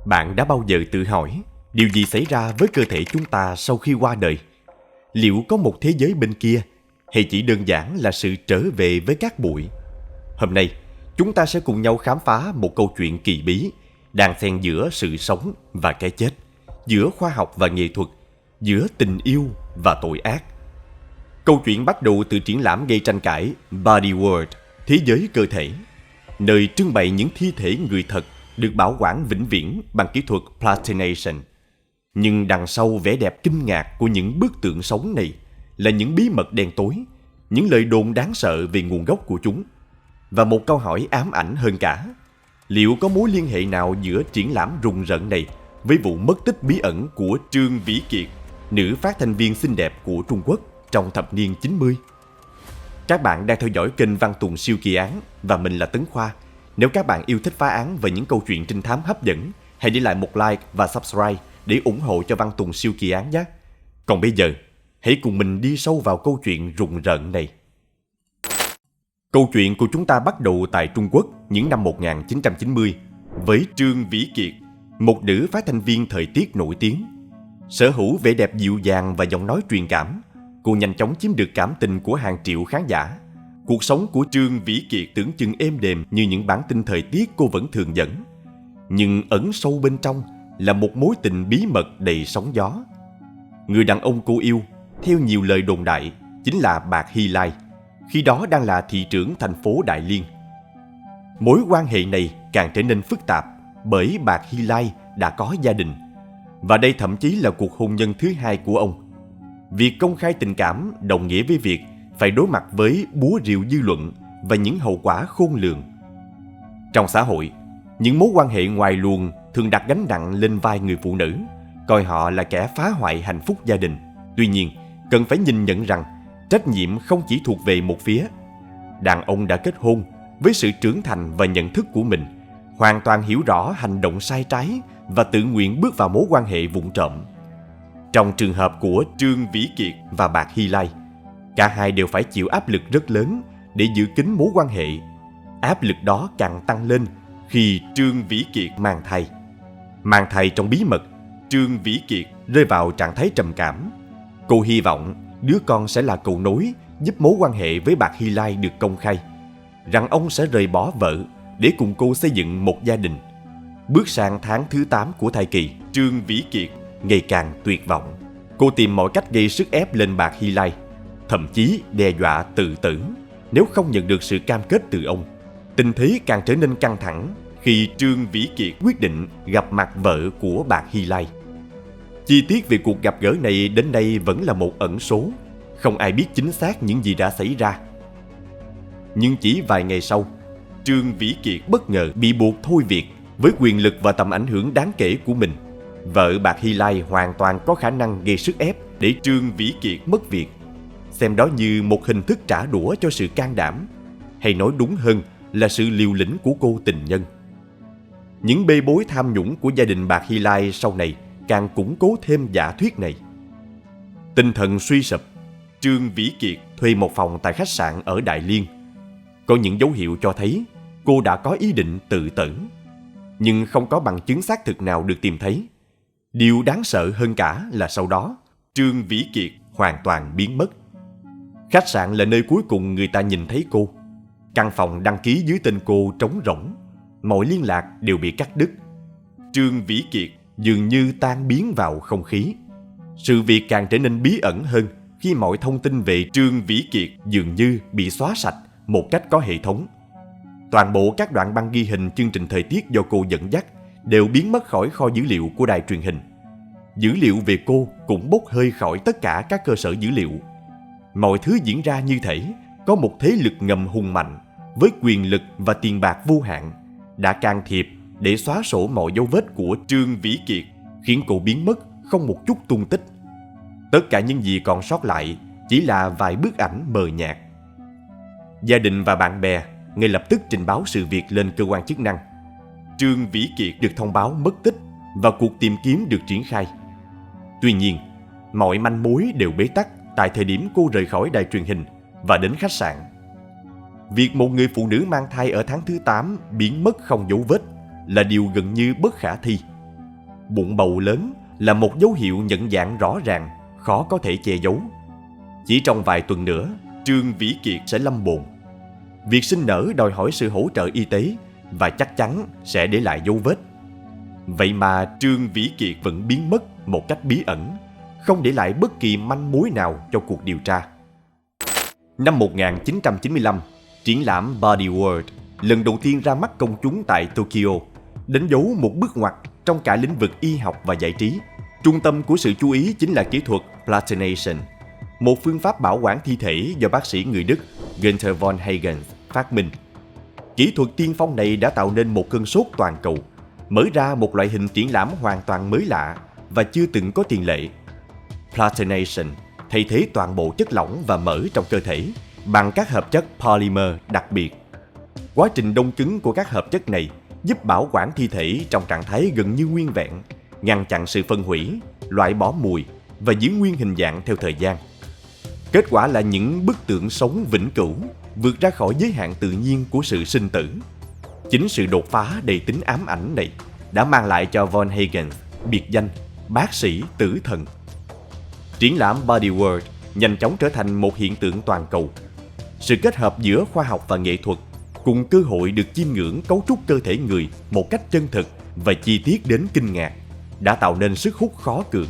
Bạn đã bao giờ tự hỏi điều gì xảy ra với cơ thể chúng ta sau khi qua đời? Liệu có một thế giới bên kia hay chỉ đơn giản là sự trở về với cát bụi? Hôm nay, chúng ta sẽ cùng nhau khám phá một câu chuyện kỳ bí đang xen giữa sự sống và cái chết, giữa khoa học và nghệ thuật, giữa tình yêu và tội ác. Câu chuyện bắt đầu từ triển lãm gây tranh cãi Body World, thế giới cơ thể, nơi trưng bày những thi thể người thật được bảo quản vĩnh viễn bằng kỹ thuật Platination. Nhưng đằng sau vẻ đẹp kinh ngạc của những bức tượng sống này là những bí mật đen tối, những lời đồn đáng sợ về nguồn gốc của chúng. Và một câu hỏi ám ảnh hơn cả, liệu có mối liên hệ nào giữa triển lãm rùng rợn này với vụ mất tích bí ẩn của Trương Vĩ Kiệt, nữ phát thanh viên xinh đẹp của Trung Quốc trong thập niên 90? Các bạn đang theo dõi kênh Văn Tùng Siêu Kỳ Án và mình là Tấn Khoa. Nếu các bạn yêu thích phá án và những câu chuyện trinh thám hấp dẫn, hãy để lại một like và subscribe để ủng hộ cho Văn Tùng Siêu Kỳ Án nhé. Còn bây giờ, hãy cùng mình đi sâu vào câu chuyện rùng rợn này. Câu chuyện của chúng ta bắt đầu tại Trung Quốc những năm 1990 với Trương Vĩ Kiệt, một nữ phát thanh viên thời tiết nổi tiếng. Sở hữu vẻ đẹp dịu dàng và giọng nói truyền cảm, cô nhanh chóng chiếm được cảm tình của hàng triệu khán giả. Cuộc sống của Trương Vĩ Kiệt tưởng chừng êm đềm như những bản tin thời tiết cô vẫn thường dẫn. Nhưng ẩn sâu bên trong là một mối tình bí mật đầy sóng gió. Người đàn ông cô yêu, theo nhiều lời đồn đại, chính là Bạc Hy Lai, khi đó đang là thị trưởng thành phố Đại Liên. Mối quan hệ này càng trở nên phức tạp bởi Bạc Hy Lai đã có gia đình, và đây thậm chí là cuộc hôn nhân thứ hai của ông. Việc công khai tình cảm đồng nghĩa với việc phải đối mặt với búa rìu dư luận và những hậu quả khôn lường. Trong xã hội, những mối quan hệ ngoài luồng thường đặt gánh nặng lên vai người phụ nữ, coi họ là kẻ phá hoại hạnh phúc gia đình. Tuy nhiên, cần phải nhìn nhận rằng trách nhiệm không chỉ thuộc về một phía. Đàn ông đã kết hôn với sự trưởng thành và nhận thức của mình, hoàn toàn hiểu rõ hành động sai trái và tự nguyện bước vào mối quan hệ vụng trộm. Trong trường hợp của Trương Vĩ Kiệt và Bạc Hy Lai, cả hai đều phải chịu áp lực rất lớn để giữ kín mối quan hệ. Áp lực đó càng tăng lên khi Trương Vĩ Kiệt mang thai. Mang thai trong bí mật, Trương Vĩ Kiệt rơi vào trạng thái trầm cảm. Cô hy vọng đứa con sẽ là cầu nối giúp mối quan hệ với Bạc Hy Lai được công khai, rằng ông sẽ rời bỏ vợ để cùng cô xây dựng một gia đình. Bước sang tháng thứ 8 của thai kỳ, Trương Vĩ Kiệt ngày càng tuyệt vọng. Cô tìm mọi cách gây sức ép lên Bạc Hy Lai, thậm chí đe dọa tự tử nếu không nhận được sự cam kết từ ông. Tình thế càng trở nên căng thẳng khi Trương Vĩ Kiệt quyết định gặp mặt vợ của Bạc Hy Lai. Chi tiết về cuộc gặp gỡ này đến nay vẫn là một ẩn số, không ai biết chính xác những gì đã xảy ra. Nhưng chỉ vài ngày sau, Trương Vĩ Kiệt bất ngờ bị buộc thôi việc với quyền lực và tầm ảnh hưởng đáng kể của mình. Vợ Bạc Hy Lai hoàn toàn có khả năng gây sức ép để Trương Vĩ Kiệt mất việc, xem đó như một hình thức trả đũa cho sự can đảm, hay nói đúng hơn là sự liều lĩnh của cô tình nhân. Những bê bối tham nhũng của gia đình Bạc Hy Lai sau này càng củng cố thêm giả thuyết này. Tinh thần suy sụp, Trương Vĩ Kiệt thuê một phòng tại khách sạn ở Đại Liên. Có những dấu hiệu cho thấy cô đã có ý định tự tử, nhưng không có bằng chứng xác thực nào được tìm thấy. Điều đáng sợ hơn cả là sau đó, Trương Vĩ Kiệt hoàn toàn biến mất. Khách sạn là nơi cuối cùng người ta nhìn thấy cô. Căn phòng đăng ký dưới tên cô trống rỗng, mọi liên lạc đều bị cắt đứt. Trương Vĩ Kiệt dường như tan biến vào không khí. Sự việc càng trở nên bí ẩn hơn khi mọi thông tin về Trương Vĩ Kiệt dường như bị xóa sạch một cách có hệ thống. Toàn bộ các đoạn băng ghi hình chương trình thời tiết do cô dẫn dắt đều biến mất khỏi kho dữ liệu của đài truyền hình. Dữ liệu về cô cũng bốc hơi khỏi tất cả các cơ sở dữ liệu. Mọi thứ diễn ra như thể có một thế lực ngầm hùng mạnh với quyền lực và tiền bạc vô hạn đã can thiệp để xóa sổ mọi dấu vết của Trương Vĩ Kiệt, khiến cô biến mất không một chút tung tích. Tất cả những gì còn sót lại chỉ là vài bức ảnh mờ nhạt. Gia đình và bạn bè ngay lập tức trình báo sự việc lên cơ quan chức năng. Trương Vĩ Kiệt được thông báo mất tích và cuộc tìm kiếm được triển khai. Tuy nhiên, mọi manh mối đều bế tắc tại thời điểm cô rời khỏi đài truyền hình và đến khách sạn. Việc một người phụ nữ mang thai ở tháng thứ 8 biến mất không dấu vết là điều gần như bất khả thi. Bụng bầu lớn là một dấu hiệu nhận dạng rõ ràng, khó có thể che giấu. Chỉ trong vài tuần nữa, Trương Vĩ Kiệt sẽ lâm bồn. Việc sinh nở đòi hỏi sự hỗ trợ y tế và chắc chắn sẽ để lại dấu vết. Vậy mà Trương Vĩ Kiệt vẫn biến mất một cách bí ẩn, không để lại bất kỳ manh mối nào cho cuộc điều tra. Năm 1995, triển lãm Body World lần đầu tiên ra mắt công chúng tại Tokyo, đánh dấu một bước ngoặt trong cả lĩnh vực y học và giải trí. Trung tâm của sự chú ý chính là kỹ thuật Platination, một phương pháp bảo quản thi thể do bác sĩ người Đức Günther von Hagens phát minh. Kỹ thuật tiên phong này đã tạo nên một cơn sốt toàn cầu, mở ra một loại hình triển lãm hoàn toàn mới lạ và chưa từng có tiền lệ. Platination thay thế toàn bộ chất lỏng và mỡ trong cơ thể bằng các hợp chất polymer đặc biệt. Quá trình đông cứng của các hợp chất này giúp bảo quản thi thể trong trạng thái gần như nguyên vẹn, ngăn chặn sự phân hủy, loại bỏ mùi và giữ nguyên hình dạng theo thời gian. Kết quả là những bức tượng sống vĩnh cửu, vượt ra khỏi giới hạn tự nhiên của sự sinh tử. Chính sự đột phá đầy tính ám ảnh này đã mang lại cho von Hagens biệt danh bác sĩ tử thần. Triển lãm Body World nhanh chóng trở thành một hiện tượng toàn cầu. Sự kết hợp giữa khoa học và nghệ thuật cùng cơ hội được chiêm ngưỡng cấu trúc cơ thể người một cách chân thực và chi tiết đến kinh ngạc đã tạo nên sức hút khó cưỡng.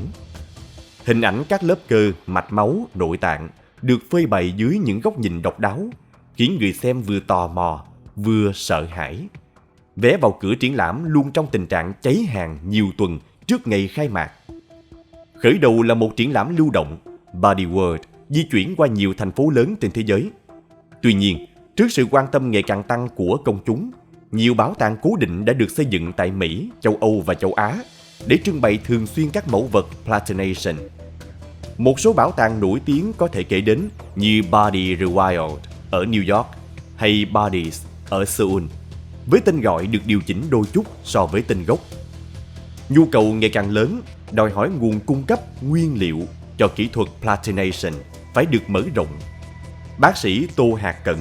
Hình ảnh các lớp cơ, mạch máu, nội tạng được phơi bày dưới những góc nhìn độc đáo, khiến người xem vừa tò mò, vừa sợ hãi. Vé vào cửa triển lãm luôn trong tình trạng cháy hàng nhiều tuần trước ngày khai mạc. Khởi đầu là một triển lãm lưu động, Body World di chuyển qua nhiều thành phố lớn trên thế giới. Tuy nhiên, trước sự quan tâm ngày càng tăng của công chúng, nhiều bảo tàng cố định đã được xây dựng tại Mỹ, châu Âu và châu Á để trưng bày thường xuyên các mẫu vật Platination. Một số bảo tàng nổi tiếng có thể kể đến như Body Rewild ở New York hay Bodies ở Seoul, với tên gọi được điều chỉnh đôi chút so với tên gốc. Nhu cầu ngày càng lớn đòi hỏi nguồn cung cấp nguyên liệu cho kỹ thuật Platination phải được mở rộng. Bác sĩ Tô Hạc Cẩn,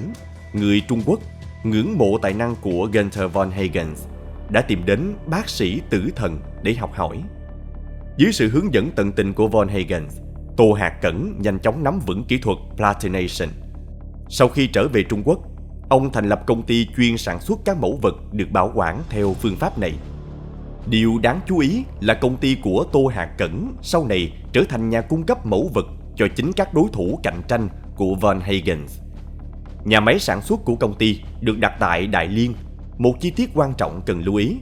người Trung Quốc, ngưỡng mộ tài năng của Günther von Hagens, đã tìm đến bác sĩ tử thần để học hỏi. Dưới sự hướng dẫn tận tình của von Hagens, Tô Hạc Cẩn nhanh chóng nắm vững kỹ thuật Platination. Sau khi trở về Trung Quốc, ông thành lập công ty chuyên sản xuất các mẫu vật được bảo quản theo phương pháp này. Điều đáng chú ý là công ty của Tô Hạc Cẩn sau này trở thành nhà cung cấp mẫu vật cho chính các đối thủ cạnh tranh của von Hagens. Nhà máy sản xuất của công ty được đặt tại Đại Liên, một chi tiết quan trọng cần lưu ý,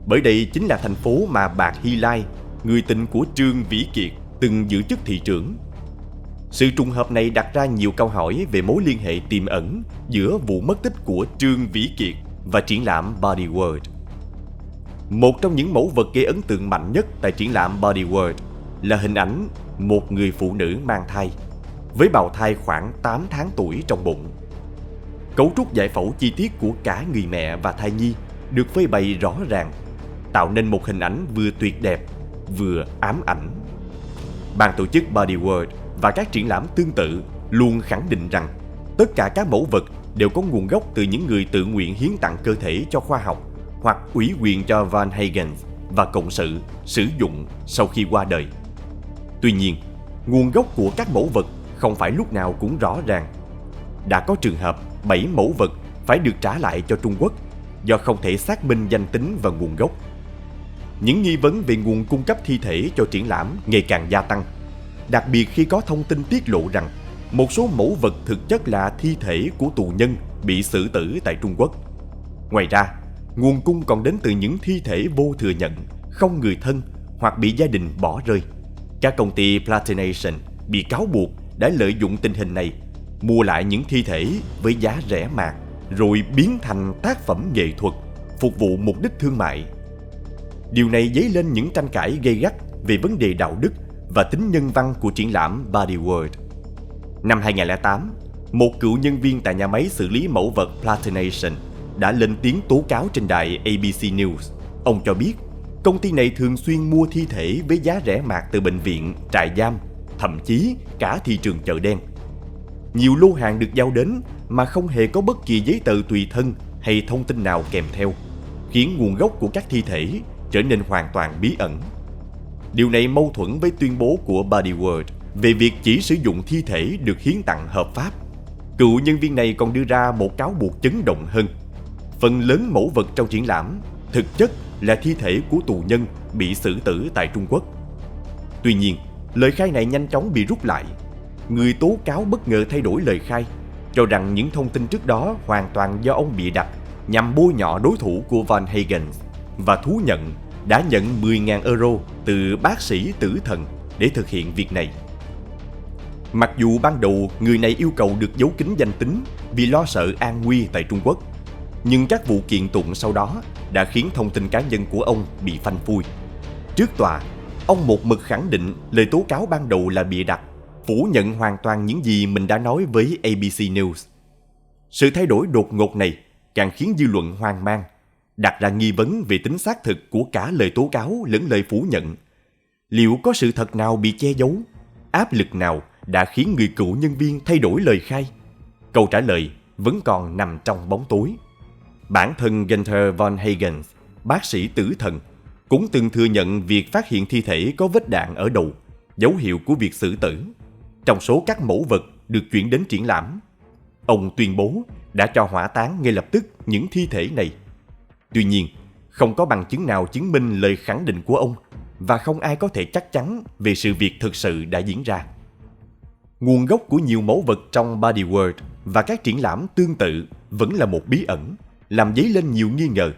bởi đây chính là thành phố mà Bạc Hy Lai, người tình của Trương Vĩ Kiệt, từng giữ chức thị trưởng. Sự trùng hợp này đặt ra nhiều câu hỏi về mối liên hệ tiềm ẩn giữa vụ mất tích của Trương Vĩ Kiệt và triển lãm Body World. Một trong những mẫu vật gây ấn tượng mạnh nhất tại triển lãm Body World là hình ảnh một người phụ nữ mang thai, với bào thai khoảng 8 tháng tuổi trong bụng. Cấu trúc giải phẫu chi tiết của cả người mẹ và thai nhi được phơi bày rõ ràng, tạo nên một hình ảnh vừa tuyệt đẹp, vừa ám ảnh. Ban tổ chức Body World và các triển lãm tương tự luôn khẳng định rằng tất cả các mẫu vật đều có nguồn gốc từ những người tự nguyện hiến tặng cơ thể cho khoa học hoặc ủy quyền cho von Hagens và cộng sự sử dụng sau khi qua đời. Tuy nhiên, nguồn gốc của các mẫu vật không phải lúc nào cũng rõ ràng. Đã có trường hợp 7 mẫu vật phải được trả lại cho Trung Quốc do không thể xác minh danh tính và nguồn gốc. Những nghi vấn về nguồn cung cấp thi thể cho triển lãm ngày càng gia tăng, đặc biệt khi có thông tin tiết lộ rằng một số mẫu vật thực chất là thi thể của tù nhân bị xử tử tại Trung Quốc. Ngoài ra, nguồn cung còn đến từ những thi thể vô thừa nhận, không người thân hoặc bị gia đình bỏ rơi. Các công ty Platination bị cáo buộc đã lợi dụng tình hình này, mua lại những thi thể với giá rẻ mạt, rồi biến thành tác phẩm nghệ thuật, phục vụ mục đích thương mại. Điều này dấy lên những tranh cãi gay gắt về vấn đề đạo đức và tính nhân văn của triển lãm Body World. Năm 2008, một cựu nhân viên tại nhà máy xử lý mẫu vật Platination đã lên tiếng tố cáo trên đài ABC News. Ông cho biết, công ty này thường xuyên mua thi thể với giá rẻ mạt từ bệnh viện, trại giam, thậm chí cả thị trường chợ đen. Nhiều lô hàng được giao đến mà không hề có bất kỳ giấy tờ tùy thân hay thông tin nào kèm theo, khiến nguồn gốc của các thi thể trở nên hoàn toàn bí ẩn. Điều này mâu thuẫn với tuyên bố của Body World về việc chỉ sử dụng thi thể được hiến tặng hợp pháp. Cựu nhân viên này còn đưa ra một cáo buộc chấn động hơn. Phần lớn mẫu vật trong triển lãm thực chất là thi thể của tù nhân bị xử tử tại Trung Quốc. Tuy nhiên, lời khai này nhanh chóng bị rút lại. Người tố cáo bất ngờ thay đổi lời khai, cho rằng những thông tin trước đó hoàn toàn do ông bịa đặt nhằm bôi nhọ đối thủ của Van Hagen, và thú nhận đã nhận 10.000 euro từ bác sĩ tử thần để thực hiện việc này. Mặc dù ban đầu người này yêu cầu được giấu kín danh tính vì lo sợ an nguy tại Trung Quốc, nhưng các vụ kiện tụng sau đó đã khiến thông tin cá nhân của ông bị phanh phui. Trước tòa, ông một mực khẳng định lời tố cáo ban đầu là bịa đặt, phủ nhận hoàn toàn những gì mình đã nói với ABC News. Sự thay đổi đột ngột này càng khiến dư luận hoang mang, đặt ra nghi vấn về tính xác thực của cả lời tố cáo lẫn lời phủ nhận. Liệu có sự thật nào bị che giấu? Áp lực nào đã khiến người cựu nhân viên thay đổi lời khai? Câu trả lời vẫn còn nằm trong bóng tối. Bản thân Gunther von Hagen, bác sĩ tử thần, cũng từng thừa nhận việc phát hiện thi thể có vết đạn ở đầu, dấu hiệu của việc xử tử, trong số các mẫu vật được chuyển đến triển lãm. Ông tuyên bố đã cho hỏa táng ngay lập tức những thi thể này. Tuy nhiên, không có bằng chứng nào chứng minh lời khẳng định của ông, và không ai có thể chắc chắn về sự việc thực sự đã diễn ra. Nguồn gốc của nhiều mẫu vật trong Body World và các triển lãm tương tự vẫn là một bí ẩn, làm dấy lên nhiều nghi ngờ.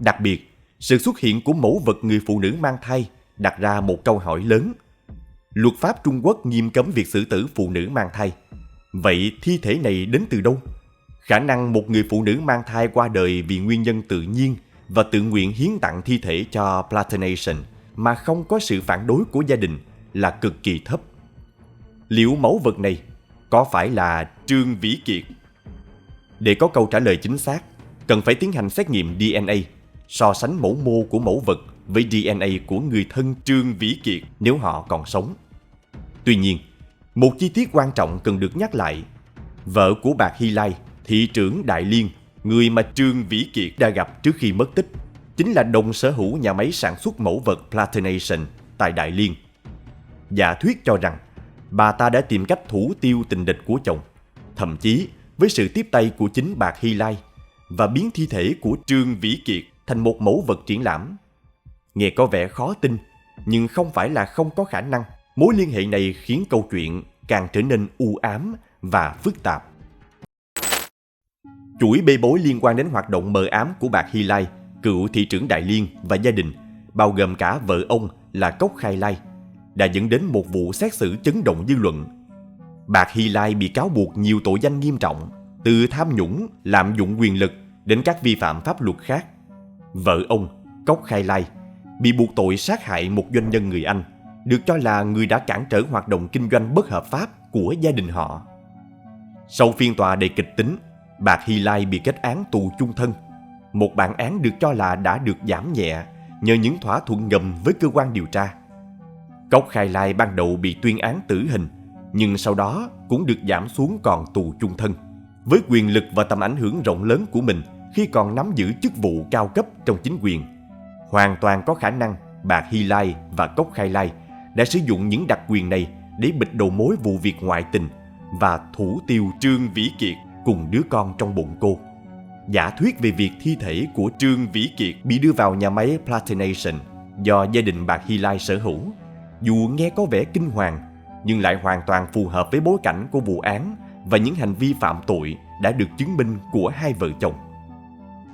Đặc biệt, sự xuất hiện của mẫu vật người phụ nữ mang thai đặt ra một câu hỏi lớn. Luật pháp Trung Quốc nghiêm cấm việc xử tử phụ nữ mang thai. Vậy thi thể này đến từ đâu? Khả năng một người phụ nữ mang thai qua đời vì nguyên nhân tự nhiên và tự nguyện hiến tặng thi thể cho Platination mà không có sự phản đối của gia đình là cực kỳ thấp. Liệu mẫu vật này có phải là Trương Vĩ Kiệt? Để có câu trả lời chính xác, cần phải tiến hành xét nghiệm DNA, so sánh mẫu mô của mẫu vật với DNA của người thân Trương Vĩ Kiệt nếu họ còn sống. Tuy nhiên, một chi tiết quan trọng cần được nhắc lại. Vợ của Bạc Hy Lai, thị trưởng Đại Liên, người mà Trương Vĩ Kiệt đã gặp trước khi mất tích, chính là đồng sở hữu nhà máy sản xuất mẫu vật Platination tại Đại Liên. Giả thuyết cho rằng bà ta đã tìm cách thủ tiêu tình địch của chồng, thậm chí với sự tiếp tay của chính Bạc Hy Lai, và biến thi thể của Trương Vĩ Kiệt thành một mẫu vật triển lãm. Nghe có vẻ khó tin, nhưng không phải là không có khả năng. Mối liên hệ này khiến câu chuyện càng trở nên u ám và phức tạp. Chuỗi bê bối liên quan đến hoạt động mờ ám của Bạc Hy Lai, cựu thị trưởng Đại Liên và gia đình, bao gồm cả vợ ông là Cốc Khai Lai, đã dẫn đến một vụ xét xử chấn động dư luận. Bạc Hy Lai bị cáo buộc nhiều tội danh nghiêm trọng, từ tham nhũng, lạm dụng quyền lực đến các vi phạm pháp luật khác. Vợ ông, Cốc Khai Lai, bị buộc tội sát hại một doanh nhân người Anh, được cho là người đã cản trở hoạt động kinh doanh bất hợp pháp của gia đình họ. Sau phiên tòa đầy kịch tính, Bạc Hy Lai bị kết án tù chung thân, một bản án được cho là đã được giảm nhẹ nhờ những thỏa thuận ngầm với cơ quan điều tra. Cốc Khai Lai ban đầu bị tuyên án tử hình, nhưng sau đó cũng được giảm xuống còn tù chung thân. Với quyền lực và tầm ảnh hưởng rộng lớn của mình khi còn nắm giữ chức vụ cao cấp trong chính quyền, hoàn toàn có khả năng Bạc Hy Lai và Cốc Khai Lai đã sử dụng những đặc quyền này để bịt đầu mối vụ việc ngoại tình và thủ tiêu Trương Vĩ Kiệt cùng đứa con trong bụng cô. Giả thuyết về việc thi thể của Trương Vĩ Kiệt bị đưa vào nhà máy Platination do gia đình Bạc Hy Lai sở hữu, dù nghe có vẻ kinh hoàng, nhưng lại hoàn toàn phù hợp với bối cảnh của vụ án và những hành vi phạm tội đã được chứng minh của hai vợ chồng.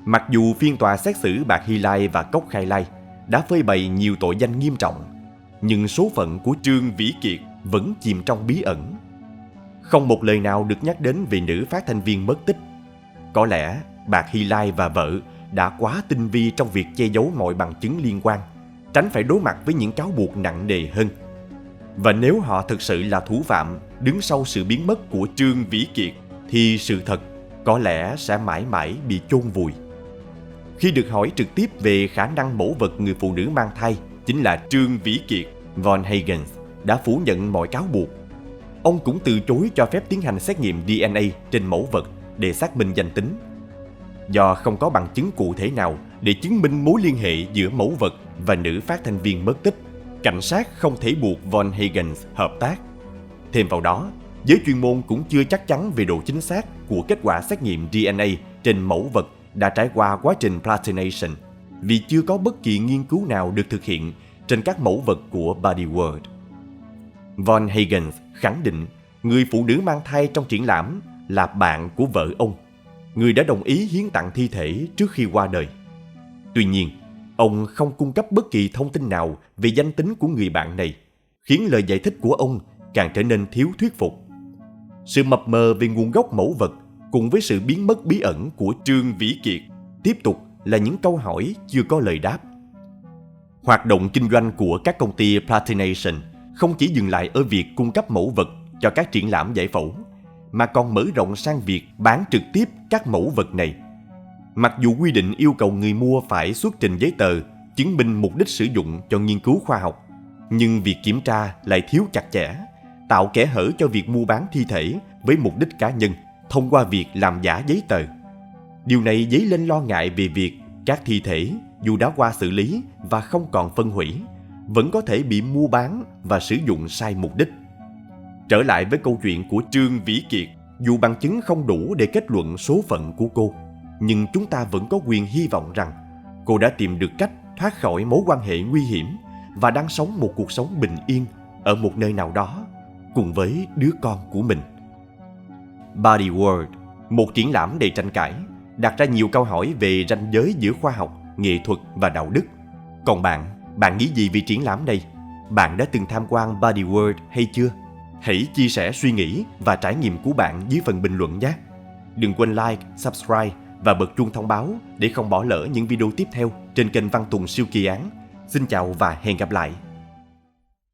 Mặc dù phiên tòa xét xử Bạc Hy Lai và Cốc Khai Lai đã phơi bày nhiều tội danh nghiêm trọng, nhưng số phận của Trương Vĩ Kiệt vẫn chìm trong bí ẩn. Không một lời nào được nhắc đến về nữ phát thanh viên mất tích. Có lẽ Bạc Hy Lai và vợ đã quá tinh vi trong việc che giấu mọi bằng chứng liên quan, tránh phải đối mặt với những cáo buộc nặng nề hơn. Và nếu họ thực sự là thủ phạm đứng sau sự biến mất của Trương Vĩ Kiệt, thì sự thật có lẽ sẽ mãi mãi bị chôn vùi. Khi được hỏi trực tiếp về khả năng mẫu vật người phụ nữ mang thai chính là Trương Vĩ Kiệt, von Hagen đã phủ nhận mọi cáo buộc. Ông cũng từ chối cho phép tiến hành xét nghiệm DNA trên mẫu vật để xác minh danh tính. Do không có bằng chứng cụ thể nào để chứng minh mối liên hệ giữa mẫu vật và nữ phát thanh viên mất tích, cảnh sát không thể buộc Von Hagens hợp tác. Thêm vào đó, giới chuyên môn cũng chưa chắc chắn về độ chính xác của kết quả xét nghiệm DNA trên mẫu vật đã trải qua quá trình platination, vì chưa có bất kỳ nghiên cứu nào được thực hiện trên các mẫu vật của Body World. Von Hagens khẳng định người phụ nữ mang thai trong triển lãm là bạn của vợ ông, người đã đồng ý hiến tặng thi thể trước khi qua đời. Tuy nhiên, ông không cung cấp bất kỳ thông tin nào về danh tính của người bạn này, khiến lời giải thích của ông càng trở nên thiếu thuyết phục. Sự mập mờ về nguồn gốc mẫu vật cùng với sự biến mất bí ẩn của Trương Vĩ Kiệt tiếp tục là những câu hỏi chưa có lời đáp. Hoạt động kinh doanh của các công ty Platination không chỉ dừng lại ở việc cung cấp mẫu vật cho các triển lãm giải phẫu, mà còn mở rộng sang việc bán trực tiếp các mẫu vật này. Mặc dù quy định yêu cầu người mua phải xuất trình giấy tờ chứng minh mục đích sử dụng cho nghiên cứu khoa học, nhưng việc kiểm tra lại thiếu chặt chẽ, tạo kẽ hở cho việc mua bán thi thể với mục đích cá nhân thông qua việc làm giả giấy tờ. Điều này dấy lên lo ngại về việc các thi thể dù đã qua xử lý và không còn phân hủy, vẫn có thể bị mua bán và sử dụng sai mục đích. Trở lại với câu chuyện của Trương Vĩ Kiệt, dù bằng chứng không đủ để kết luận số phận của cô, nhưng chúng ta vẫn có quyền hy vọng rằng cô đã tìm được cách thoát khỏi mối quan hệ nguy hiểm và đang sống một cuộc sống bình yên ở một nơi nào đó cùng với đứa con của mình. Body World, một triển lãm đầy tranh cãi, đặt ra nhiều câu hỏi về ranh giới giữa khoa học, nghệ thuật và đạo đức. Còn bạn nghĩ gì về triển lãm này? Bạn đã từng tham quan Body World hay chưa? Hãy chia sẻ suy nghĩ và trải nghiệm của bạn dưới phần bình luận nhé. Đừng quên like, subscribe và bật chuông thông báo để không bỏ lỡ những video tiếp theo trên kênh Văn Tùng Siêu Kỳ Án. Xin chào và hẹn gặp lại.